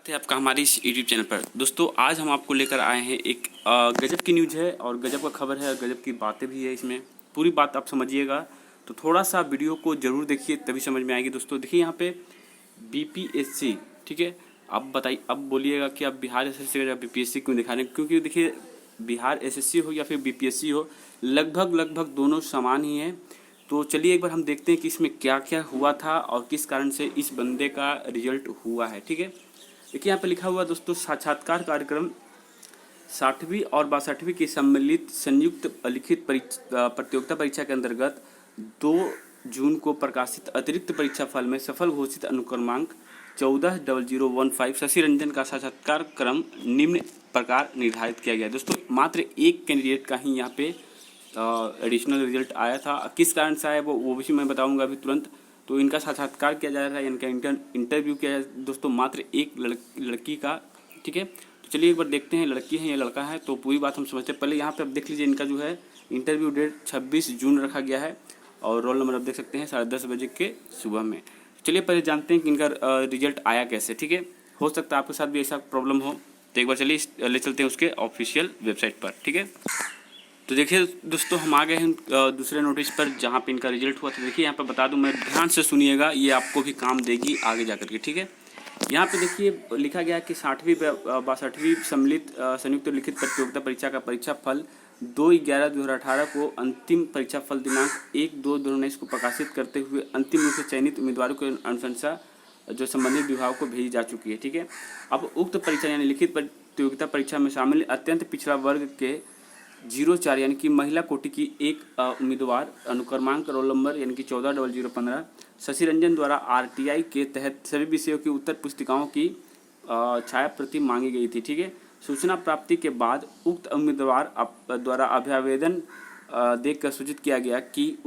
स्वागत है आपका हमारे इस यूट्यूब चैनल पर। दोस्तों आज हम आपको लेकर आए हैं एक गजब की न्यूज़ है और गजब का खबर है और गजब की बातें भी है। इसमें पूरी बात आप समझिएगा तो थोड़ा सा वीडियो को ज़रूर देखिए तभी समझ में आएगी। दोस्तों देखिए यहाँ पे बीपीएससी, ठीक है। अब बताइए, अब बोलिएगा कि आप बिहार एसएससी या बीपीएससी क्यों दिखा रहे हैं, क्योंकि देखिए बिहार एसएससी हो या फिर बीपीएससी हो, लगभग दोनों समान ही हैं। तो चलिए एक बार हम देखते हैं कि इसमें क्या क्या हुआ था और किस कारण से इस बंदे का रिजल्ट हुआ है, ठीक है। देखिए यहाँ पे लिखा हुआ दोस्तों, साक्षात्कार कार्यक्रम 60वीं और 62वीं की सम्मिलित संयुक्त लिखित प्रतियोगिता परीक्षा के अंतर्गत 2 जून को प्रकाशित अतिरिक्त परीक्षा फल में सफल घोषित अनुक्रमांक 140015 शशि रंजन का साक्षात्कार क्रम निम्न प्रकार निर्धारित किया गया। दोस्तों मात्र एक कैंडिडेट का ही यहाँ पे एडिशनल रिजल्ट आया था। किस कारण से आया वो भी मैं बताऊंगा अभी तुरंत। तो इनका साक्षात्कार किया जा रहा है, इनका इंटरव्यू किया है दोस्तों, मात्र एक लड़की का, ठीक है। तो चलिए एक बार देखते हैं लड़की है या लड़का है, तो पूरी बात हम समझते हैं। पहले यहाँ पे आप देख लीजिए, इनका जो है इंटरव्यू डेट 26 जून रखा गया है और रोल नंबर आप देख सकते हैं 10:30 बजे के सुबह में। चलिए पहले जानते हैं कि इनका रिजल्ट आया कैसे, ठीक है। हो सकता है आपके साथ भी ऐसा प्रॉब्लम हो, तो एक बार चलिए ले चलते हैं उसके ऑफिशियल वेबसाइट पर, ठीक है। तो देखिए दोस्तों हम आ गए हैं दूसरे नोटिस पर जहाँ पे इनका रिजल्ट हुआ था। देखिए यहाँ पे बता दूं, मैं ध्यान से सुनिएगा, ये आपको भी काम देगी आगे जाकर के, ठीक है। यहाँ पे देखिए लिखा गया है कि 60वीं 62वीं सम्मिलित संयुक्त लिखित प्रतियोगिता परीक्षा का परीक्षा फल 2/11/2018 को अंतिम परीक्षा फल दिनांक 1/2/2019 को प्रकाशित करते हुए अंतिम रूप से चयनित उम्मीदवारों की अनुशंसा जो संबंधित विभाग को भेजी जा चुकी है, ठीक है। अब उक्त परीक्षा यानी लिखित प्रतियोगिता परीक्षा में शामिल अत्यंत पिछड़ा वर्ग के 04 यानी कि महिला कोटि की एक उम्मीदवार अनुक्रमांक रोल नंबर यानी कि 140015 शशि रंजन द्वारा आरटीआई के तहत सभी विषयों की उत्तर पुस्तिकाओं की छाया प्रति मांगी गई थी, ठीक है। सूचना प्राप्ति के बाद उक्त उम्मीदवार द्वारा अभ्यावेदन देखकर सूचित किया गया कि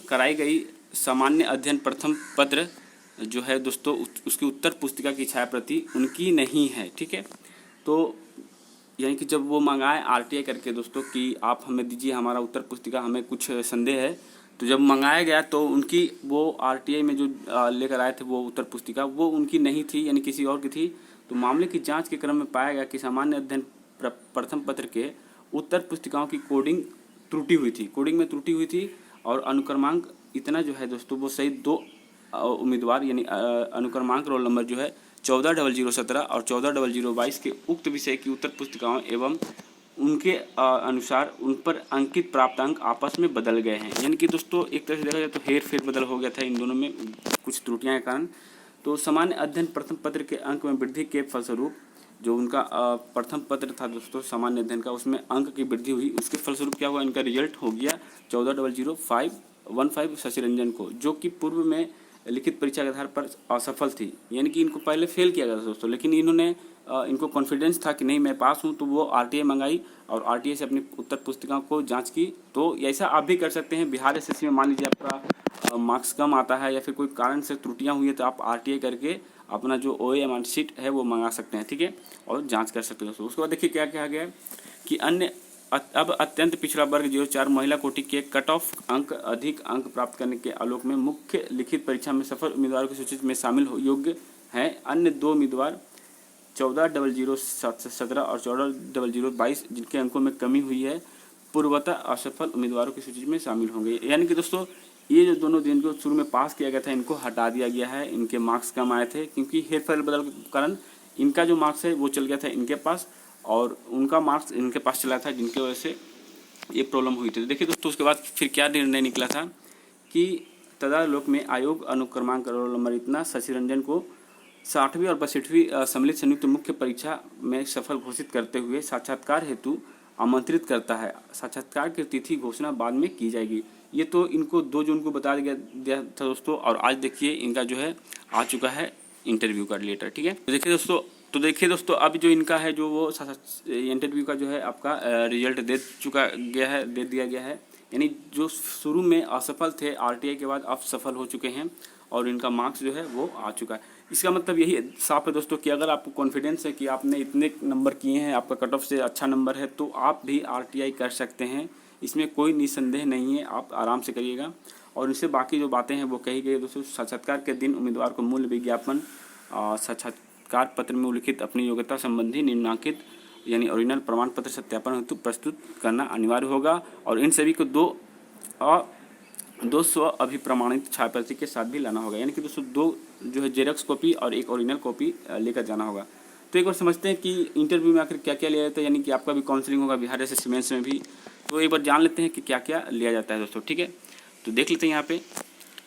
कराई गई सामान्य अध्ययन प्रथम पत्र जो है दोस्तों उसकी उत्तर पुस्तिका की छाया प्रति उनकी नहीं है, ठीक है। तो यानी कि जब वो मंगाए आरटीआई करके दोस्तों कि आप हमें दीजिए हमारा उत्तर पुस्तिका, हमें कुछ संदेह है, तो जब मंगाया गया तो उनकी वो आरटीआई में जो लेकर आए थे वो उत्तर पुस्तिका वो उनकी नहीं थी, यानी किसी और की थी। तो मामले की जांच के क्रम में पाया गया कि सामान्य अध्ययन प्रथम पत्र के उत्तर पुस्तिकाओं की कोडिंग में त्रुटि हुई थी और अनुक्रमांक इतना जो है दोस्तों वो सही 2 उम्मीदवार यानी अनुक्रमांक रोल नंबर जो है 140017 और 140022 के उक्त विषय की उत्तर पुस्तिकाओं एवं उनके अनुसार उन पर अंकित प्राप्तांक आपस में बदल गए हैं। यानी कि दोस्तों एक तरह से देखा जाए तो हेर फेर बदल हो गया था इन दोनों में कुछ त्रुटियां के कारण। तो सामान्य अध्ययन प्रथम पत्र के अंक में वृद्धि के फलस्वरूप जो उनका प्रथम पत्र था दोस्तों सामान्य अध्ययन का, उसमें अंक की वृद्धि हुई, उसके फलस्वरूप क्या हुआ, इनका रिजल्ट हो गया 140015 शशि रंजन को, जो कि पूर्व में लिखित परीक्षा के आधार पर असफल थी। यानी कि इनको पहले फेल किया गया था दोस्तों, लेकिन इन्होंने इनको कॉन्फिडेंस था कि नहीं मैं पास हूँ, तो वो आरटीआई मंगाई और आरटीआई से अपनी उत्तर पुस्तिका को जांच की। तो ऐसा आप भी कर सकते हैं। बिहार एसएससी में मान लीजिए आपका मार्क्स कम आता है या फिर कोई कारण से त्रुटियाँ हुई है, तो आप आरटीआई करके अपना जो ओए मार्कशीट है वो मंगा सकते हैं, ठीक है, और जाँच कर सकते हैं दोस्तों। उसके बाद देखिए क्या कहा गया कि अन्य अब अत्यंत पिछड़ा वर्ग 04 महिला कोटि के कट ऑफ अंक अधिक अंक प्राप्त करने के आलोक में मुख्य लिखित परीक्षा में सफल उम्मीदवारों की सूची में शामिल योग्य हैं। अन्य 2 उम्मीदवार 140017 और 140022 जिनके अंकों में कमी हुई है पूर्वतः असफल उम्मीदवारों की सूची में शामिल होंगे। यानी कि दोस्तों ये जो दोनों दिन को शुरू में पास किया गया था इनको हटा दिया गया है, इनके मार्क्स कम आए थे क्योंकि हेरफेर बदल के कारण इनका जो मार्क्स है वो चल गया था इनके पास और उनका मार्क्स इनके पास चला था, जिनकी वजह से ये प्रॉब्लम हुई थी। तो देखिए दोस्तों उसके बाद फिर क्या निर्णय निकला था कि तदालोक में आयोग अनुक्रमांक रोल नंबर इतना शशि रंजन को 60वीं और 62वीं सम्मिलित संयुक्त मुख्य परीक्षा में सफल घोषित करते हुए साक्षात्कार हेतु आमंत्रित करता है। साक्षात्कार की तिथि घोषणा बाद में की जाएगी। ये तो इनको 2 जून को बता दिया था दोस्तों, और आज देखिए इनका जो है आ चुका है इंटरव्यू का लेटर, ठीक है। तो देखिए दोस्तों अब जो इनका है जो वो इंटरव्यू का जो है आपका रिजल्ट दे दिया गया है। यानी जो शुरू में असफल थे आरटीआई के बाद अब सफल हो चुके हैं और इनका मार्क्स जो है वो आ चुका है। इसका मतलब यही साफ है दोस्तों कि अगर आपको कॉन्फिडेंस है कि आपने इतने नंबर किए हैं, आपका कट ऑफ से अच्छा नंबर है, तो आप भी आरटीआई कर सकते हैं। इसमें कोई निसंदेह नहीं है, आप आराम से करिएगा। और इनसे बाकी जो बातें हैं वो कही गई दोस्तों। साक्षात्कार के दिन उम्मीदवार को मूल विज्ञापन साक्षात्कार पत्र में उल्लिखित अपनी योग्यता संबंधी निम्नलिखित यानी ओरिजिनल प्रमाण पत्र सत्यापन हेतु प्रस्तुत करना अनिवार्य होगा और इन सभी को दो स्व अभिप्रमाणित छायाप्रति के साथ भी लाना होगा। यानी कि दोस्तों 2 जो है जेरॉक्स कॉपी और एक ओरिजिनल कॉपी लेकर जाना होगा। तो एक बार समझते हैं कि इंटरव्यू में आखिर क्या क्या लिया जाता है, यानी कि आपका भी काउंसलिंग होगा बिहार जैसे सीमेंस में भी। तो एक बार जान लेते हैं कि क्या क्या लिया जाता है दोस्तों, ठीक है। तो देख लेते हैं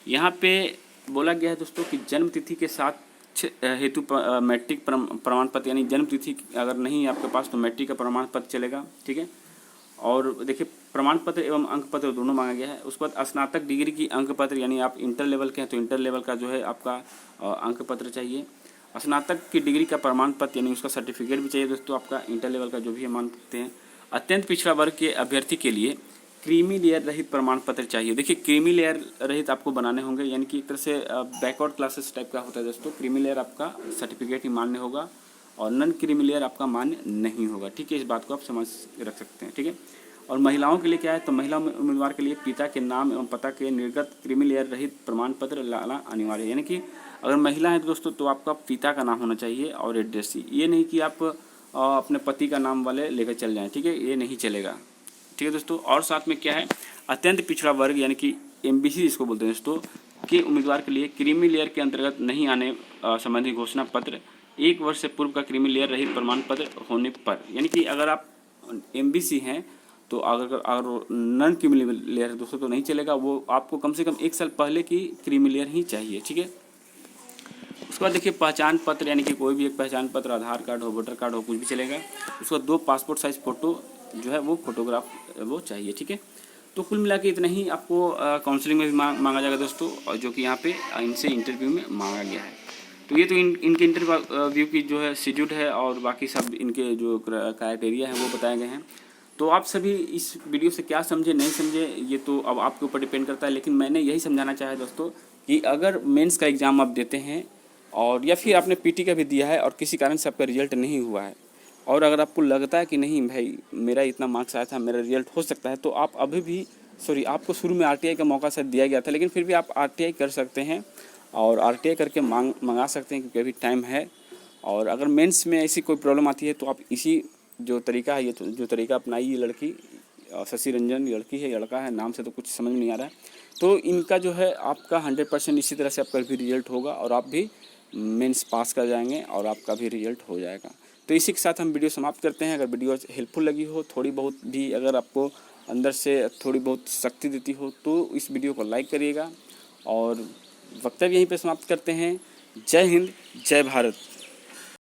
यहाँ पे बोला गया है दोस्तों कि जन्म तिथि के साथ हेतु मैट्रिक प्रमाण पत्र, यानी जन्म तिथि अगर नहीं है आपके पास तो मैट्रिक का प्रमाण पत्र चलेगा, ठीक है। और देखिए प्रमाण पत्र एवं अंक पत्र दोनों मांगा गया है। उसके बाद स्नातक डिग्री की अंक पत्र, यानी आप इंटर लेवल के हैं तो इंटर लेवल का जो है आपका अंक पत्र चाहिए। स्नातक की डिग्री का प्रमाण पत्र यानी उसका सर्टिफिकेट भी चाहिए दोस्तों, आपका इंटर लेवल का जो भी मान सकते हैं। अत्यंत पिछड़ा वर्ग के अभ्यर्थी के लिए क्रीमी लेयर रहित प्रमाण पत्र चाहिए। देखिए क्रीमी लेयर रहित आपको बनाने होंगे, यानी कि एक तरह से बैकवर्ड क्लासेस टाइप का होता है दोस्तों। क्रीमी लेयर आपका सर्टिफिकेट ही मान्य होगा और नॉन क्रीमी लेयर आपका मान्य नहीं होगा, ठीक है। इस बात को आप समझ रख सकते हैं, ठीक है। और महिलाओं के लिए क्या है, तो महिला उम्मीदवार के लिए पिता के नाम एवं पता के निर्गत क्रीमी लेयर रहित प्रमाण पत्र लाना अनिवार्य है। यानी कि अगर महिला है दोस्तों तो आपका पिता का नाम होना चाहिए और एड्रेस ही, ये नहीं कि आप अपने पति का नाम वाले लेकर चल जाएं, ठीक है, ये नहीं चलेगा, ठीक है दोस्तों। और साथ में क्या है, अत्यंत पिछड़ा वर्ग यानी कि MBC जिसको बोलते हैं दोस्तों के उम्मीदवार के लिए क्रीमी लेयर के अंतर्गत नहीं आने संबंधी घोषणा पत्र 1 वर्ष से पूर्व का क्रीमी लेयर रहित प्रमाण पत्र होने पर, यानी कि अगर आप MBC हैं तो अगर नॉन क्रीमी लेयर है दोस्तों तो नहीं चलेगा, वो आपको कम से कम 1 साल पहले की क्रीमी लेयर ही चाहिए, ठीक है। उसके बाद देखिए पहचान पत्र, यानी कि कोई भी एक पहचान पत्र, आधार कार्ड हो, वोटर कार्ड हो, कुछ भी चलेगा। उसके बाद 2 पासपोर्ट साइज फ़ोटो जो है वो फोटोग्राफ वो चाहिए, ठीक है। तो कुल मिला के इतना ही आपको काउंसलिंग में भी मांगा जाएगा दोस्तों, और जो कि यहाँ पे इनसे इंटरव्यू में मांगा गया है। तो ये तो इनके इंटरव्यू की जो है शेड्यूल है और बाकी सब इनके जो क्राइटेरिया है वो बताए गए हैं। तो आप सभी इस वीडियो से क्या समझे नहीं समझे ये तो अब आपके ऊपर डिपेंड करता है, लेकिन मैंने यही समझाना चाहा दोस्तों कि अगर मेंस का एग्ज़ाम आप देते हैं और या फिर आपने PT का भी दिया है और किसी कारण से आपका रिजल्ट नहीं हुआ है, और अगर आपको लगता है कि नहीं भाई मेरा इतना मार्क्स आया था, मेरा रिजल्ट हो सकता है, तो आप अभी भी आपको शुरू में RTI का मौका शायद दिया गया था, लेकिन फिर भी आप RTI कर सकते हैं और RTI करके मंगा सकते हैं क्योंकि अभी टाइम है। और अगर मेंस में ऐसी कोई प्रॉब्लम आती है तो आप इसी जो तरीका है, ये जो तरीका अपनाई, ये लड़की शशि रंजन लड़की है, लड़का है, नाम से तो कुछ समझ में नहीं आ रहा है, तो इनका जो है आपका 100% इसी तरह से आपका भी रिजल्ट होगा और आप भी मेंस पास कर जाएंगे और आपका भी रिजल्ट हो जाएगा। तो इसी के साथ हम वीडियो समाप्त करते हैं। अगर वीडियो हेल्पफुल लगी हो, थोड़ी बहुत भी अगर आपको अंदर से थोड़ी बहुत शक्ति देती हो तो इस वीडियो को लाइक करिएगा और वक्तव्य यहीं पे समाप्त करते हैं। जय हिंद, जय भारत।